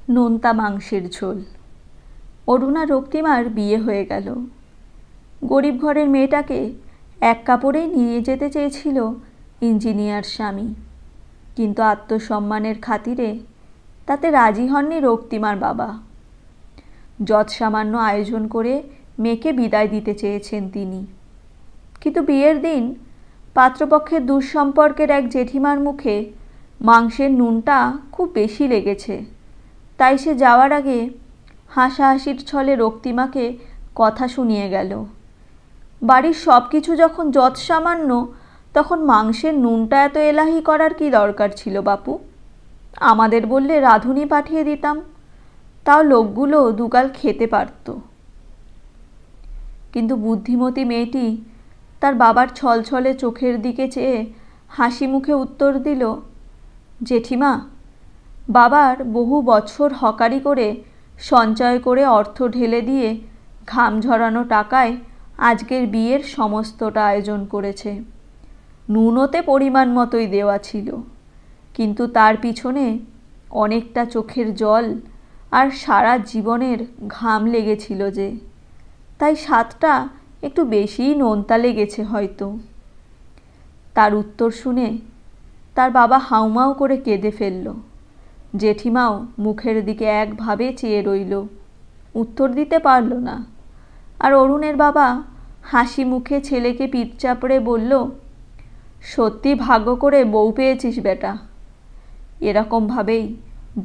নোনতা মাংসের ঝোল। অরুণা রক্তিমার বিয়ে হয়ে গেল। গরিব ঘরের মেয়েটাকে এক কাপড়েই নিয়ে যেতে চেয়েছিল ইঞ্জিনিয়ার স্বামী, কিন্তু আত্মসম্মানের খাতিরে তাতে রাজি হননি রক্তিমার বাবা। যৎসামান্য আয়োজন করে মেয়েকে বিদায় দিতে চেয়েছেন তিনি, কিন্তু বিয়ের দিন পাত্রপক্ষের দুঃসম্পর্কের এক জেঠিমার মুখে মাংসের নুনটা খুব বেশি লেগেছে, তাই সে যাওয়ার আগে হাসাহাসির ছলে রক্তিমাকে কথা শুনিয়ে গেল। বাড়ির সব কিছু যখন যৎসামান্য, তখন মাংসের নুনটা এত এলাহি করার কি দরকার ছিল বাপু? আমাদের বললে রাঁধুনি পাঠিয়ে দিতাম, তাও লোকগুলো দুগাল খেতে পারত। কিন্তু বুদ্ধিমতী মেয়েটি তার বাবার ছলছলে চোখের দিকে চেয়ে হাসি মুখে উত্তর দিল, জেঠিমা, বাবার বহু বছর হকারি করে সঞ্চয় করে অর্থ ঢেলে দিয়ে ঘাম ঝরানো টাকায় আজকের বিয়ের সমস্তটা আয়োজন করেছে। নুনতে পরিমাণ মতোই দেওয়া ছিল, কিন্তু তার পিছনে অনেকটা চোখের জল আর সারা জীবনের ঘাম লেগেছিল যে, তাই স্বাদটা একটু বেশিই নোনতা লেগেছে হয়তো। তার উত্তর শুনে তার বাবা হাউমাউ করে কেঁদে ফেলল। জেঠিমাও মুখের দিকে একভাবে চেয়ে রইল, উত্তর দিতে পারল না। আর অরুণের বাবা হাসি মুখে ছেলেকে পিঠ চাপড়ে বলল, সত্যি ভাগ্য করে বউ পেয়েছিস বেটা। এরকমভাবেই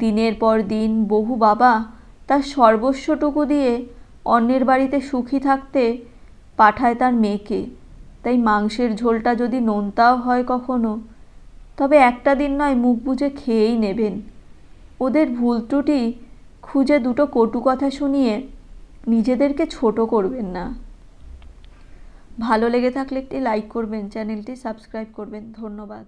দিনের পর দিন বহু বাবা তার সর্বস্বটুকু দিয়ে অন্যের বাড়িতে সুখী থাকতে পাঠায় তার মেয়েকে। তাই মাংসের ঝোলটা যদি নোনতাও হয় কখনো, তবে একটা দিন নয় মুখ বুজে খেয়েই নেবেন। ওদের ভুল ত্রুটি খুঁজে দুটো কটু কথা শুনিয়ে নিজেদেরকে ছোট করবেন না। ভালো লেগে থাকলে একটি লাইক করবেন, চ্যানেলটি সাবস্ক্রাইব করবেন। ধন্যবাদ।